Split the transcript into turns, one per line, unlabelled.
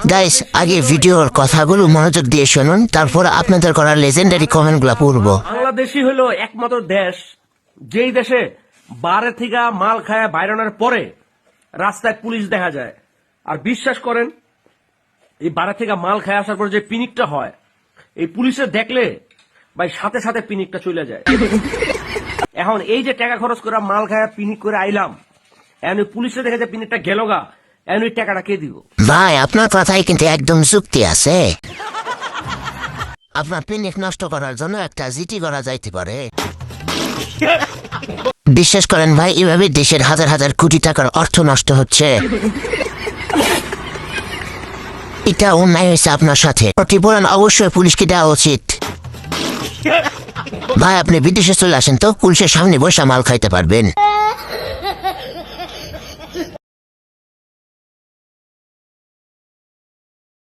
Guys আগে ভিডিওর কথাগুলো মনোযোগ দিয়ে শুনুন, তারপর আপনাদের করা লেজেন্ডারি কমেন্টগুলো পড়বো।
বাংলাদেশই হলো একমাত্র দেশ যেই দেশে বারে থেকে মাল খায় বাইরনের পরে রাস্তায় পুলিশ দেখা যায়। আর বিশ্বাস করেন, এই বারে থেকে মাল খায় আসার পর যে পিনিকটা হয়, এই পুলিশে দেখলে ভাই সাথে সাথে পিনিকটা চলে যায়। এখন এই যে টাকা খরচ করে মাল খায় পিনিক করে আইলাম, এখন ওই পুলিশে দেখে যে পিনিকটা গেল গা, এখন ওই টাকাটা কে দিব?
ভাই আপনার কথাই কিন্তু একদম যুক্তি আছে। আপনার পিনিক নষ্ট করার জন্য একটা জিটি করা যাইতে পারে। বিশ্বাস করেন ভাই, এভাবে দেশের হাজার হাজার কোটি টাকার অর্থ নষ্ট হচ্ছে। এটা অন্যায় হয়েছে আপনার সাথে, প্রতিফলন অবশ্যই পুলিশকে দেওয়া উচিত। ভাই আপনি বিদেশে চলে আসেন তো, পুলিশের সামনে বসে মাল খাইতে পারবেন।